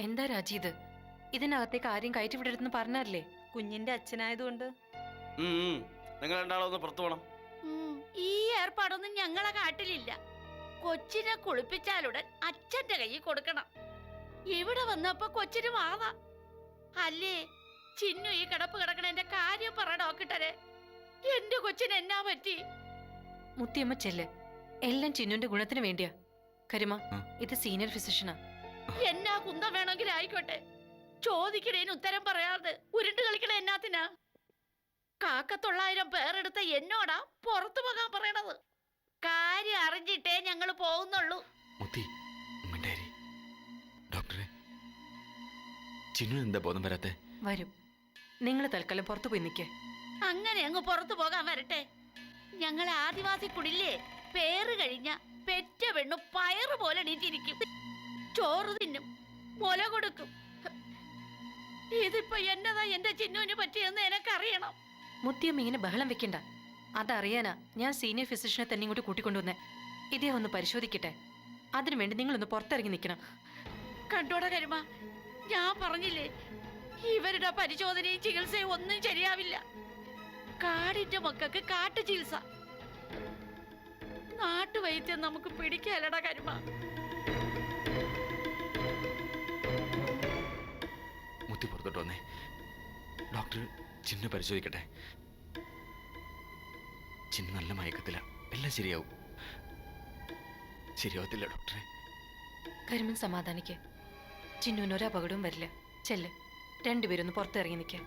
എന്താ രാജി ഇത്? ഇതിനകത്തേക്ക് ആരും കയറ്റി വിടരുതെന്ന് പറഞ്ഞല്ലേ? കുഞ്ഞിന്റെ അച്ഛനായതുകൊണ്ട്. നിങ്ങൾ രണ്ടാളും ഒന്ന് പുറത്തു പോണം. ഈ ഏർപ്പാടൊന്നും ഞങ്ങളെ കാട്ടിലില്ല. കൊച്ചിനെ കുളിപ്പിച്ചാലുടൻ അച്ഛന്റെ കൈ കൊടുക്കണം. ഇവിടെ വന്നപ്പോ കൊച്ചിന് വാവാ അല്ലേ? ചിന്നു ഈ കിടപ്പ് കിടക്കണ എന്റെ കാര്യം പറ ഡോക്ടറെ. എന്റെ കൊച്ചിന് എന്നാ പറ്റി? മുത്തിയമ്മ ചെല്ല്, എല്ലാം ചിന്നുന്റെ ഗുണത്തിന് വേണ്ടിയാ. കരിമ, ഇത് സീനിയർ ഫിസിഷ്യനാ. എന്നാ കുന്തം വേണമെങ്കിലും ആയിക്കോട്ടെ, ചോദിക്കണേന് ഉത്തരം പറയാതെ ഉരുണ്ട് കളിക്കണ എന്നാത്തിനാ? 900 പേരെടുത്ത എന്നോടാ പുറത്തു പോകാൻ പറയണത്. കാര്യം അറിഞ്ഞിട്ടേ ഞങ്ങൾ പോകുന്നുള്ളൂ. ഡോക്ടറെ, ചിന്നു എന്താ ബോധം വരാത്തെ? വരും. നിങ്ങൾ തൽക്കാലം പുറത്തു പോയി നിൽക്കേ. അങ്ങനെ അങ്ങ് പുറത്തു പോകാൻ വരട്ടെ. ഞങ്ങളെ ആദിവാസി കുടില്ലേ, പേര് കഴിഞ്ഞ പെറ്റ പെണ്ണു പയറ് പോലെ എണീറ്റിരിക്കും. ചോറ് തിന്നും, മുല കൊടുക്കും. ഇതിപ്പോ എന്നതാ എന്റെ ചിന്നുവിന് പറ്റിയെന്ന് എനക്കറിയണം. മുത്തിയമ്മ ഇങ്ങനെ ബഹളം വെക്കണ്ട. അതറിയാനാ ഞാൻ സീനിയർ ഫിസിഷ്യനെ തന്നെ ഇങ്ങോട്ട് കൂട്ടിക്കൊണ്ടുവന്നേ. ഇതേ ഒന്ന് പരിശോധിക്കട്ടെ. അതിനുവേണ്ടി നിങ്ങളൊന്ന് പുറത്തിറങ്ങി നിൽക്കണം. കണ്ടോടെ കരുമ, ഞാൻ പറഞ്ഞില്ലേ, ഇവരുടെ പരിശോധനയും ചികിത്സയും ഒന്നും ശരിയാവില്ല. കാടിന്റെ മക്കൾക്ക് കാട്ടു ചികിത്സ, നാട്ടുവൈദ്യം നമുക്ക് പിടിക്കല്ലടാ കരുമ. മുത്തി പുറത്തോട്ട് വന്നേ. ഡോക്ടർ ചിന്നു പരിശോധിക്കട്ടെ. ചിന്നു നല്ല മയക്കത്തില്ല. എല്ലാം ശരിയാവും. ശരിയാവത്തില്ല ഡോക്ടറെ. കരിമൻ സമാധാനിക്ക്. ചിന്നുവിന് ഒരു അപകടവും വരില്ല. ചെല്ല്, രണ്ടുപേരൊന്ന് പുറത്തിറങ്ങി നിൽക്കേ.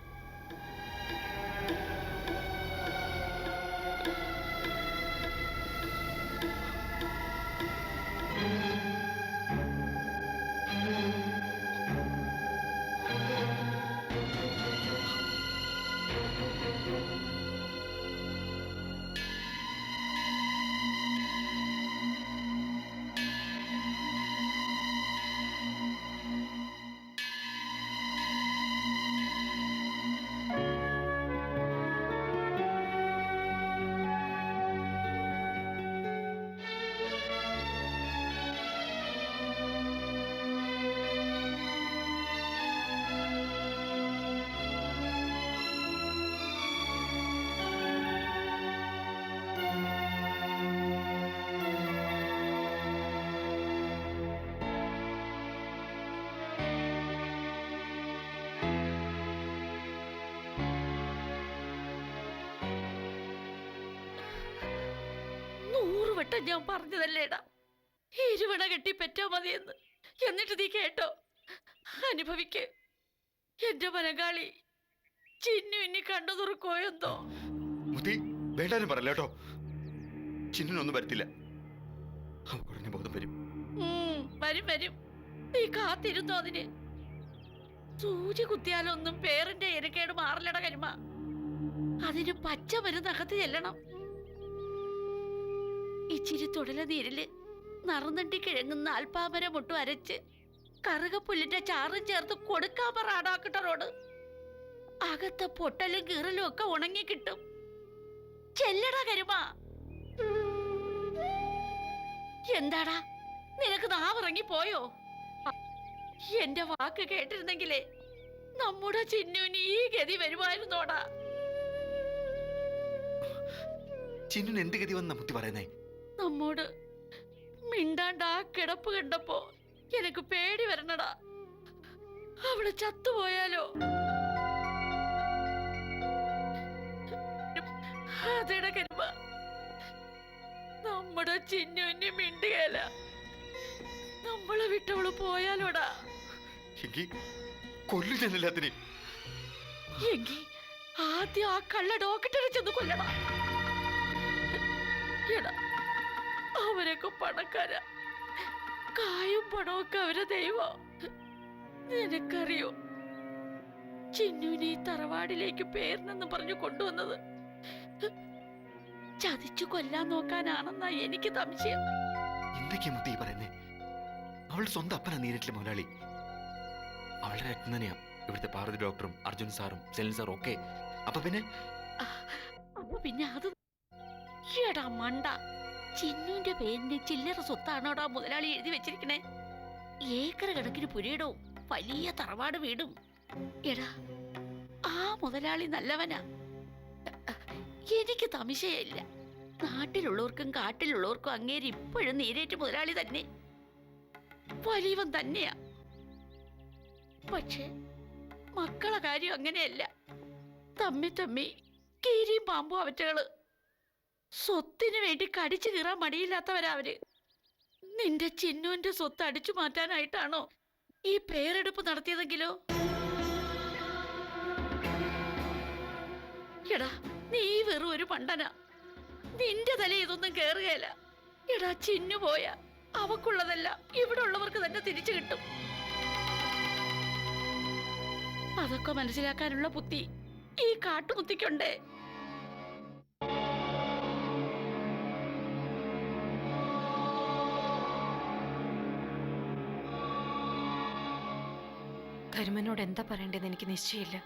വട്ടം ഞാൻ പറഞ്ഞതല്ലേടാ, ഇരുവണ കെട്ടി പെറ്റാ മതിയെന്ന്. എന്നിട്ട് നീ കേട്ടോ? അനുഭവിക്ക്. എന്റെ പനങ്കാളി ചിന്നു ഇനി കണ്ടു തുറക്കോയെന്തോ. വേണ്ടാനും പറയല്ലോ കേട്ടോ. ചിന്നൊന്നും വരത്തില്ല. ഉടനെ ബോധം വരും. വരും വരും. നീ കാത്തിരുന്നോ അതിന്? സൂചി കുത്തിയാലൊന്നും പേരിന്റെ ഇരക്കേട് മാറില്ലട കരുമ. അതിന് പച്ച മരുന്നകത്ത് ചെല്ലണം. ഇച്ചിരി തുടല നീരില് നറുനണ്ടി കിഴങ്ങുന്ന അൽപ്പാമര മുട്ടും അരച്ച് കറുകപ്പുല്ലിന്റെ ചാറും ചേർത്ത് കൊടുക്കാൻ പറ ഡോക്ടറോട്. അകത്തെ പൊട്ടലും കീറലും ഒക്കെ ഉണങ്ങി കിട്ടും. ചെല്ലടാ കരുമ. എന്താടാ, നിനക്ക് നാവിറങ്ങി പോയോ? എന്റെ വാക്ക് കേട്ടിരുന്നെങ്കിലേ നമ്മുടെ ചിന്നുവിന് ഈ ഗതി വരുമായിരുന്നോടാ. ചിന്നു എന്ത് ഗതി വന്ന മുത്തി പറയുന്നേ? നമ്മോട് മിണ്ടാണ്ട് ആ കിടപ്പ് കണ്ടപ്പോ എനിക്ക് പേടി വരണടാ. അവിടെ ചത്തുപോയാലോ? അതേടാ കരുമ, നമ്മുടെ ചിന്നുവിന് മിണ്ടുകയല്ല. നമ്മളെ വിട്ടവള് പോയാലോടാ. കൊല്ലുന്നില്ലാത്തിന് എങ്കി ആദ്യം ആ കള്ള ഡോക്ടറെ ചെന്ന് കൊല്ലണം. എടാ, അവരൊക്കെ പണക്കാരാ. കായും പണമൊക്കെ അവരെ ദൈവം. നിനക്കറിയോ, ചിന്നുവിനെ ഈ തറവാടിലേക്ക് പേരിനെന്ന് പറഞ്ഞു കൊണ്ടുവന്നത് ചതിച്ചു കൊല്ലാൻ നോക്കാനാണെന്നാ എനിക്ക് സംശയം. എന്തൊക്കെയാ മുത്തി പറയുന്നേ? അവളുടെ സ്വന്തം അപ്പനാ നേരിട്ടില്ല മുതലാളി. അവളുടെ രക്തം തന്നെയാ ഇവിടുത്തെ പാർവതി ഡോക്ടറും അർജുൻ സാറും സെലിൻ സാറും ഒക്കെ. അപ്പൊ പിന്നെ അത് എടാ മണ്ട, ചിന്നുവിന്റെ പേരിന് ചില്ലറ സ്വത്താണോടാ മുതലാളി എഴുതി വെച്ചിരിക്കണേ. ഏക്കർ കണക്കിന് പുരയിടവും വലിയ തറവാട് വീടും. എടാ, ആ മുതലാളി നല്ലവനാ. എനിക്ക് തമിശയില്ല. നാട്ടിലുള്ളവർക്കും കാട്ടിലുള്ളവർക്കും അങ്ങേര് ഇപ്പോഴും നീരേറ്റ് മുതലാളി തന്നെ, വലിയവൻ തന്നെയാ. പക്ഷെ മക്കളെ കാര്യം അങ്ങനെയല്ല. തമ്മി തമ്മി കീരിയും പാമ്പും അവറ്റകള്. സ്വത്തിന് വേണ്ടി കടിച്ചു കീറാൻ മടിയില്ലാത്തവരവര്. നിന്റെ ചിന്നുവിന്റെ സ്വത്ത് അടിച്ചു മാറ്റാനായിട്ടാണോ ഈ പേരെടുപ്പ് നടത്തിയതെങ്കിലോ? എടാ, നീ വെറും ഒരു പണ്ടനാ. നിന്റെ തല ഇതൊന്നും കേറുകയല്ല. എടാ, ചിന്നു പോയ അവക്കുള്ളതല്ല ഇവിടെ ഉള്ളവർക്ക് തന്നെ തിരിച്ചു കിട്ടും. അതൊക്കെ മനസ്സിലാക്കാനുള്ള ബുദ്ധി ഈ കാട്ടുമുത്തിക്കുണ്ടേ. കരുമനോട് എന്താ പറയേണ്ടതെന്ന് എനിക്ക് നിശ്ചയമില്ല.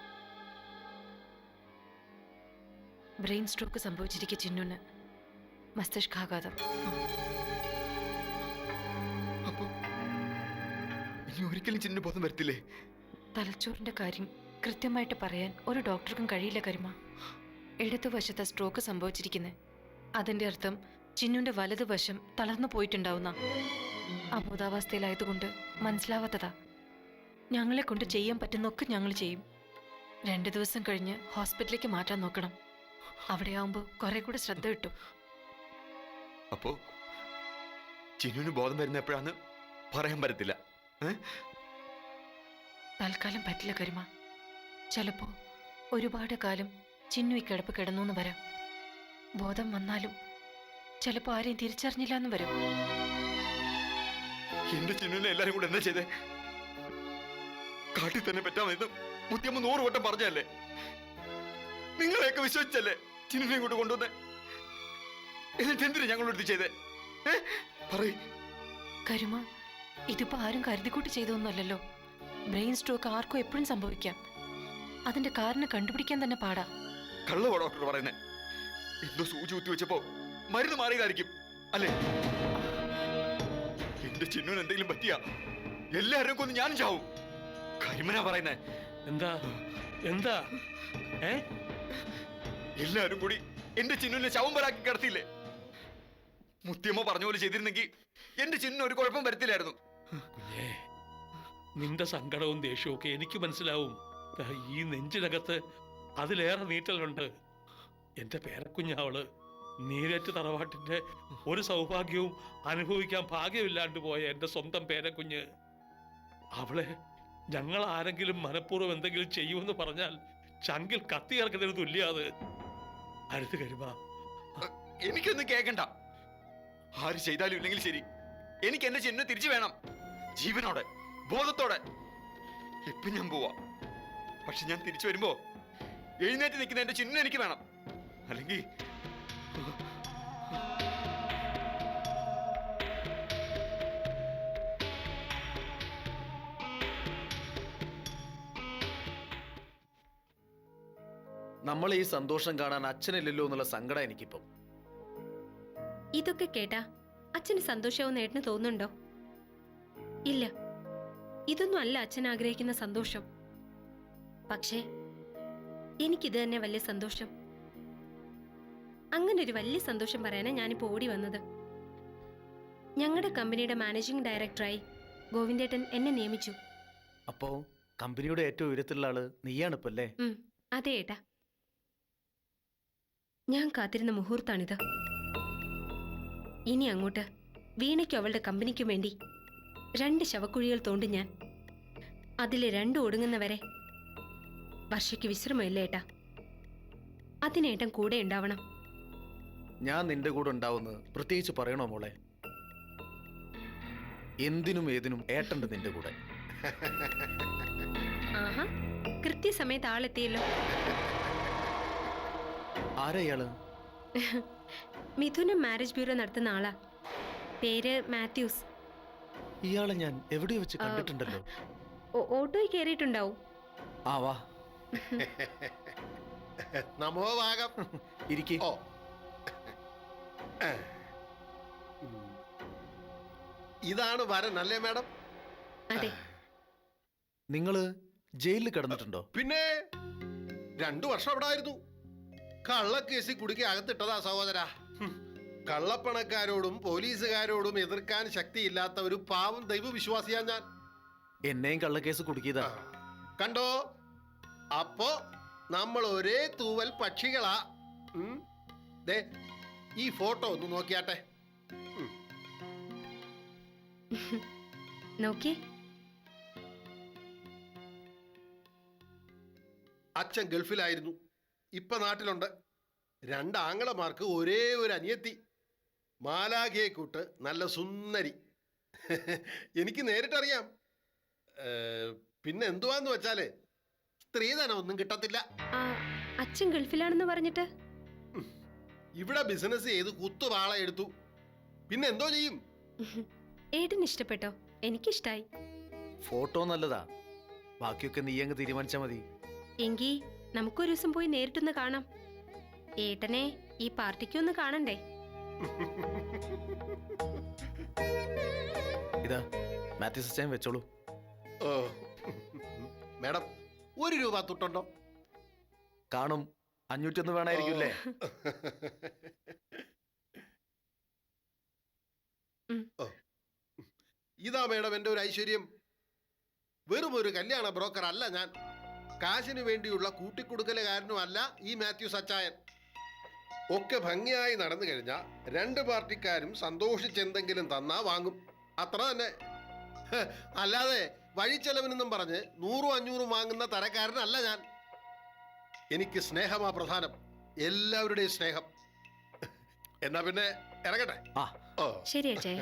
Brain stroke സംഭവിച്ചിരിക്കെ ചിന്നുന്, മസ്തിഷ്കാഘാതം. അപ്പൊ ഇനി ഒരിക്കലും ചിന്നു ബോധം വരത്തില്ലേ? തലച്ചോറിന്റെ കാര്യം കൃത്യമായിട്ട് പറയാൻ ഒരു ഡോക്ടർക്കും കഴിയില്ല കരുമ. ഇടതുവശത്ത് സ്ട്രോക്ക് സംഭവിച്ചിരിക്കുന്നത്. അതിന്റെ അർത്ഥം ചിന്നുന്റെ വലതുവശം തളർന്നു പോയിട്ടുണ്ടാവുന്ന. അബോധാവസ്ഥയിലായതുകൊണ്ട് മനസ്സിലാവാത്തതാ. ഞങ്ങളെ കൊണ്ട് ചെയ്യാൻ പറ്റുന്നൊക്കെ ഞങ്ങൾ ചെയ്യും. 2 ദിവസം കഴിഞ്ഞ് ഹോസ്പിറ്റലിലേക്ക് മാറ്റാൻ നോക്കണം. അവിടെയാവുമ്പോൾ കുറെ കൂടെ ശ്രദ്ധ കിട്ടും. അപ്പോ ചിന്നുവിന് ബോധം വരുന്ന എപ്പോഴാന്ന് പറയാൻ പറ്റത്തില്ല. തൽക്കാലം പറ്റില്ല കരുമ. ചിലപ്പോ ഒരുപാട് കാലം ചിന്നു ഈ കിടപ്പ് കിടന്നു വരാം. ബോധം വന്നാലും ചിലപ്പോ ആരെയും തിരിച്ചറിഞ്ഞില്ല എന്ന് വരും. എന്റെ ചിന്നുവിനെ എല്ലാരും കൂടെ എന്താ ചെയ്തേ? കാട്ടിൽ തന്നെ പറ്റാമെന്ന് മുത്തിയമ്മ 100 വട്ടം പറഞ്ഞല്ലേ? നിങ്ങളെയൊക്കെ വിശ്വസിച്ചല്ലേ ചിന്നുവിനെ ഇങ്ങോട്ട് കൊണ്ടുവന്നേ? എന്നിട്ട് എന്തിനാ ഞങ്ങളെടുത്ത് ചെയ്തേ? പറയ്. കരുമ, ഇതിപ്പോ ആരും കരുതിക്കൂട്ടി ചെയ്തൊന്നുമല്ലല്ലോ. ബ്രെയിൻ സ്ട്രോക്ക് ആർക്കും എപ്പോഴും സംഭവിക്കാം. അതിന്റെ കാരണം കണ്ടുപിടിക്കാൻ തന്നെ പാടാ. കള്ളവാ ഡോക്ടർ പറയുന്നേ. എന്തോ സൂചി കുത്തി വെച്ചപ്പോ മരുന്ന് മാറിയതായിരിക്കും അല്ലേ? എന്റെ ചിന്നുവിന് എന്തെങ്കിലും പറ്റിയാ എല്ലാവരും കൊന്ന് ഞാനും ചാവും. കരിമനാ പറയുന്നേ. എന്താ എന്താ എല്ലാരും കൂടി എന്റെ ചിന്നുവിനെ ശവംബരാക്കി കിടത്തിയില്ലേ? മുത്തിയമ്മ പറഞ്ഞ പോലെ ചെയ്തിരുന്നെങ്കിൽ എന്റെ ചിന്നു ഒരു കുഴപ്പം വരത്തില്ലായിരുന്നു. കുഞ്ഞേ, നിന്റെ സങ്കടവും ദേഷ്യവും ഒക്കെ എനിക്ക് മനസ്സിലാവും. ദാ ഈ നെഞ്ചിനകത്ത് അതിലേറെ നീറ്റലുണ്ട്. എന്റെ പേരക്കുഞ്ഞാവള് നീരേറ്റ് തറവാട്ടിന്റെ ഒരു സൗഭാഗ്യവും അനുഭവിക്കാൻ ഭാഗ്യമില്ലാണ്ട് പോയ എന്റെ സ്വന്തം പേരക്കുഞ്ഞ്. അവളെ ഞങ്ങൾ ആരെങ്കിലും മനഃപൂർവ്വം എന്തെങ്കിലും ചെയ്യുമെന്ന് പറഞ്ഞാൽ ചങ്കിൽ കത്തി ഇറക്കുന്നതിന് തുല്യാത്. അരുത് കരുമ. എനിക്കൊന്നും കേൾക്കണ്ട. ആര് ചെയ്താലും ഇല്ലെങ്കിൽ ശരി, എനിക്ക് എന്റെ ചിന്നു തിരിച്ചു വേണം. ജീവനോടെ, ബോധത്തോടെ. ഇപ്പൊ ഞാൻ പോവാ. പക്ഷെ ഞാൻ തിരിച്ചു വരുമ്പോ എഴുന്നേറ്റ് നിൽക്കുന്ന എന്റെ ചിന്നു എനിക്ക് വേണം. അല്ലെങ്കിൽ നമ്മൾ ഈ സന്തോഷം കാണാൻ അച്ഛനില്ലല്ലോ എന്നുള്ള സങ്കടം എനിക്കിപ്പം. ഇതൊക്കെ കേട്ടാ അച്ഛന് സന്തോഷവും നേട്ടിന് തോന്നുന്നുണ്ടോ? ഇല്ല, ഇതൊന്നും അല്ല അച്ഛൻ ആഗ്രഹിക്കുന്ന സന്തോഷം. പക്ഷേ എനിക്കിത് തന്നെ വലിയ സന്തോഷം. അങ്ങനെ ഒരു വലിയ സന്തോഷം പറയാനാണ് ഞാനിപ്പോൾ ഓടി വന്നത്. ഞങ്ങളുടെ കമ്പനിയുടെ മാനേജിംഗ് ഡയറക്ടറായി ഗോവിന്ദേട്ടൻ എന്നെ നിയമിച്ചു. അപ്പോ കമ്പനിയുടെ ഏറ്റവും ഉയരത്തിലുള്ള ആള് നീയാണിപ്പോ അല്ലേ? അതെ ഏട്ടാ, ഞാൻ കാത്തിരുന്ന മുഹൂർത്താണിത്. ഇനി അങ്ങോട്ട് വീണയ്ക്കും അവളുടെ കമ്പനിക്കും വേണ്ടി 2 ശവക്കുഴികൾ തോണ്ടി ഞാൻ. അതിലെ 2 ഒടുങ്ങുന്നവരെ വർഷയ്ക്ക് വിശ്രമമില്ല ഏട്ടാ. അതിനേട്ടൻ കൂടെ ഉണ്ടാവണം. ഞാൻ നിന്റെ കൂടെ ഉണ്ടാവുന്നത് പ്രത്യേകിച്ച് പറയണോ മോളെ? എന്തിനും ഏതിനും ഏട്ടണ്ട് നിന്റെ കൂടെ. ആഹാ, കൃത്യസമയത്ത് ആളെത്തിയല്ലോ. ആരയാള്? മിഥുനം മാരേജ് ബ്യൂറോ നടത്തുന്ന ആളാ. പേര് മാത്യൂസ്. ഇയാളെ ഞാൻ എവിടെ വെച്ച് കണ്ടിട്ടുണ്ടല്ലോ. ഓട്ടോയിൽ കയറിയിട്ടുണ്ടാവും. ആ വാ. നമോ ഭാഗം. ഇരിക്കേ. ഓ, ഇതാണ് വരൻ അല്ലേ മാഡം? അതെ. നിങ്ങള് ജയിലിൽ കിടന്നിട്ടുണ്ടോ? പിന്നെ 2 വർഷം അവിടെ ആയിരുന്നു. കള്ളക്കേസിൽ കുടുക്കി അകത്തിട്ടതാ സഹോദര. കള്ളപ്പണക്കാരോടും പോലീസുകാരോടും എതിർക്കാൻ ശക്തിയില്ലാത്ത ഒരു പാവം ദൈവവിശ്വാസിയാ ഞാൻ. എന്നെയും കള്ളക്കേസ് കുടുക്കിയതാ. കണ്ടോ, അപ്പോ നമ്മൾ ഒരേ തൂവൽ പക്ഷികളാ. ദേ ഈ ഫോട്ടോ ഒന്ന് നോക്കിയാട്ടെ. നോക്കി. അച്ഛൻ ഗൾഫിലായിരുന്നു, ഇപ്പൊ നാട്ടിലുണ്ട്. 2 ആങ്ങളമാർക്ക് ഒരേ ഒരു അനിയത്തി, മാലാഖയെ കൂട്ട് നല്ല സുന്ദരി. എനിക്ക് നേരിട്ടറിയാം. പിന്നെ എന്തുവാന്ന് വെച്ചാല് സ്ത്രീധനം ഒന്നും കിട്ടത്തില്ല. ആ, അച്ഛൻ ഗൾഫിലാണെന്ന് പറഞ്ഞിട്ട് ഇവിടെ ബിസിനസ് ചെയ്ത് കുത്തുവാള എടുത്തു. പിന്നെ എന്തോ ചെയ്യും? ഏട്ടന് ഇഷ്ടപ്പെട്ടോ? എനിക്കിഷ്ടായി. ഫോട്ടോ നല്ലതാ, ബാക്കിയൊക്കെ നീ അങ്ങ് തീരുമാനിച്ചാ മതി. എങ്കി നമുക്കൊരു ദിവസം പോയി നേരിട്ടൊന്ന് കാണാം. ഏട്ടനെ ഈ പാർട്ടിക്കൊന്ന് കാണണ്ടേ? ഇതാ മാത്യു സിസ്റ്റം വെച്ചോളൂ. ഓ മാഡം, 1 രൂപ തുട്ടുണ്ടോ? കാണും, 501 വേണമായിരിക്കും അല്ലേ? ഇതാ മേഡം എന്റെ ഒരു ഐശ്വര്യം. വെറും ഒരു കല്യാണ ബ്രോക്കർ അല്ല ഞാൻ. കാശിന് വേണ്ടിയുള്ള കൂട്ടിക്കൊടുക്കലുകാരനും അല്ല ഈ മാത്യൂസ് അച്ചായൻ. ഒക്കെ ഭംഗിയായി നടന്നു കഴിഞ്ഞാൽ 2 പാർട്ടിക്കാരും സന്തോഷിച്ചെന്തെങ്കിലും തന്നാ വാങ്ങും, അത്ര തന്നെ. അല്ലാതെ വഴിച്ചെലവിനെന്നും പറഞ്ഞ് 100-500 വാങ്ങുന്ന തരക്കാരനല്ല ഞാൻ. എനിക്ക് സ്നേഹമാ പ്രധാനം, എല്ലാവരുടെയും സ്നേഹം. എന്നാ പിന്നെ ഇറങ്ങട്ടെ. ആ ഓ ശരി അച്ഛായ.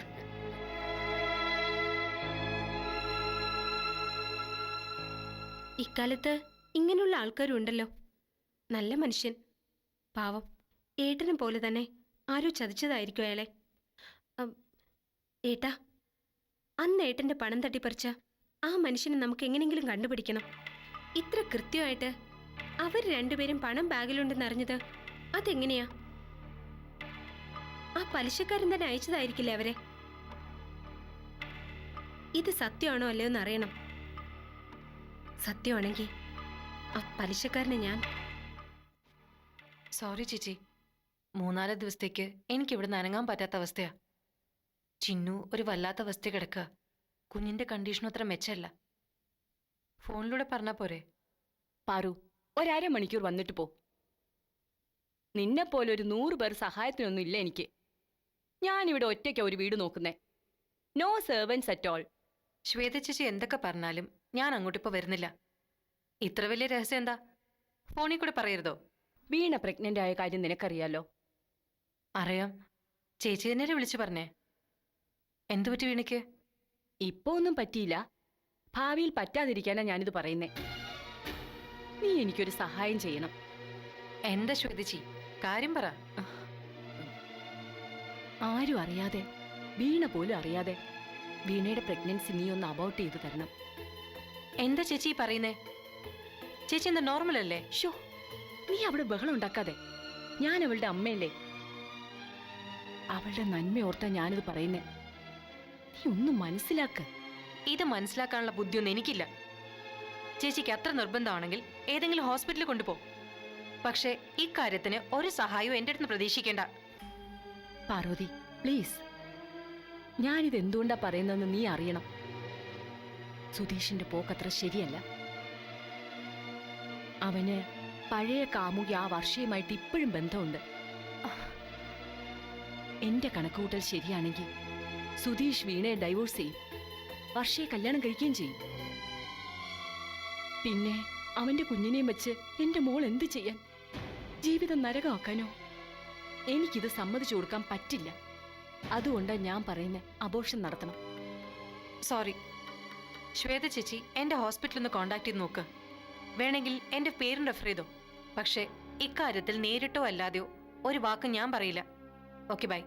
ഇക്കാലത്ത് ഇങ്ങനെയുള്ള ആൾക്കാരും ഉണ്ടല്ലോ. നല്ല മനുഷ്യൻ, പാവം. ഏട്ടനെ പോലെ തന്നെ ആരോ ചതിച്ചതായിരിക്കും അയാളെ. ഏട്ടാ, അന്ന് ഏട്ടന്റെ പണം തട്ടിപ്പറിച്ച ആ മനുഷ്യനെ നമുക്ക് എങ്ങനെയെങ്കിലും കണ്ടുപിടിക്കണം. ഇത്ര കൃത്യമായിട്ട് അവർ 2 പേരും പണം ബാഗിലുണ്ടെന്ന് അറിഞ്ഞത് അതെങ്ങനെയാ? ആ പലിശക്കാരൻ തന്നെ അയച്ചതായിരിക്കില്ലേ അവരെ? ഇത് സത്യമാണോ അല്ലയോ എന്ന് അറിയണം. സത്യമാണെങ്കിൽ ആ പലിശക്കാരനെ ഞാൻ... സോറി ചേച്ചി, 3-4 ദിവസത്തേക്ക് എനിക്ക് ഇവിടെ നനങ്ങാൻ പറ്റാത്ത അവസ്ഥയാ. ചിന്നു ഒരു വല്ലാത്ത അവസ്ഥ കിടക്കുക. കുഞ്ഞിന്റെ കണ്ടീഷനും അത്ര മെച്ചമല്ല. ഫോണിലൂടെ പറഞ്ഞാ പോരെ? പാറു, 1/2 മണിക്കൂർ വന്നിട്ട് പോ. നിന്നെപ്പോലെ ഒരു 100 പേർ സഹായത്തിനൊന്നും ഇല്ല എനിക്ക്. ഞാനിവിടെ ഒറ്റയ്ക്കാ ഒരു വീട് നോക്കുന്നേ. No servants at all. Shweta ചേച്ചി എന്തൊക്കെ പറഞ്ഞാലും ഞാൻ അങ്ങോട്ടിപ്പോ വരുന്നില്ല. ഇത്ര വലിയ രഹസ്യം എന്താ? ഫോണിൽ കൂടെ പറയരുതോ? വീണ പ്രഗ്നന്റ് ആയ കാര്യം നിനക്കറിയാലോ. അറിയാം. ചേച്ചി തന്നെ വിളിച്ചു പറഞ്ഞേ. എന്തു പറ്റി വീണയ്ക്ക്? ഇപ്പൊ ഒന്നും പറ്റിയില്ല, ഭാവിയിൽ പറ്റാതിരിക്കാനാ ഞാനിത് പറയുന്നേ. നീ എനിക്കൊരു സഹായം ചെയ്യണം. എന്താ ശ്വേതച്ചി, കാര്യം പറ. ആരും അറിയാതെ, വീണ പോലും അറിയാതെ വീണയുടെ പ്രഗ്നൻസി നീ ഒന്ന് അബൌട്ട് ചെയ്ത് തരണം. എന്താ ചേച്ചി പറയുന്നേ? ചേച്ചി എന്താ നോർമൽ അല്ലേ? ഷോ, നീ അവിടെ ബഹളം ഉണ്ടാക്കാതെ. ഞാൻ അവളുടെ അമ്മയല്ലേ. അവളുടെ നന്മ ഓർത്താ ഞാനിത് പറയുന്നേ. നീ ഒന്നും മനസ്സിലാക്ക്. ഇത് മനസ്സിലാക്കാനുള്ള ബുദ്ധിയൊന്നും എനിക്കില്ല. ചേച്ചിക്ക് അത്ര നിർബന്ധമാണെങ്കിൽ ഏതെങ്കിലും ഹോസ്പിറ്റലിൽ കൊണ്ടുപോ. പക്ഷേ ഇക്കാര്യത്തിന് ഒരു സഹായവും എൻ്റെ അടുത്ത് പ്രതീക്ഷിക്കേണ്ട. പാർവതി, പ്ലീസ്. ഞാനിത് എന്തുകൊണ്ടാ പറയുന്നതെന്ന് നീ അറിയണം. സുധീഷിന്റെ പോക്കത്ര ശരിയല്ല. അവന് പഴയ കാമുകി ആ വർഷയുമായിട്ട് ഇപ്പോഴും ബന്ധമുണ്ട്. എന്റെ കണക്കുകൂട്ടൽ ശരിയാണെങ്കിൽ സുധീഷ് വീണയെ ഡൈവോഴ്സ് ചെയ്യും, വർഷയെ കല്യാണം കഴിക്കുകയും ചെയ്യും. പിന്നെ അവന്റെ കുഞ്ഞിനെയും വെച്ച് എന്റെ മോൾ എന്ത് ചെയ്യാൻ? ജീവിതം നരകമാക്കാനോ? എനിക്കിത് സമ്മതിച്ചു കൊടുക്കാൻ പറ്റില്ല. അതുകൊണ്ടാണ് ഞാൻ പറയുന്നത് അബോർഷൻ നടത്തണം. സോറി ശ്വേത ചേച്ചി, എൻ്റെ ഹോസ്പിറ്റലിൽ ഒന്ന് കോണ്ടാക്ട് ചെയ്ത് നോക്ക്. വേണമെങ്കിൽ എൻ്റെ പേരും റെഫർ ചെയ്തോ. പക്ഷേ ഇക്കാര്യത്തിൽ നേരിട്ടോ അല്ലാതെയോ ഒരു വാക്ക് ഞാൻ പറയില്ല. Okay, by.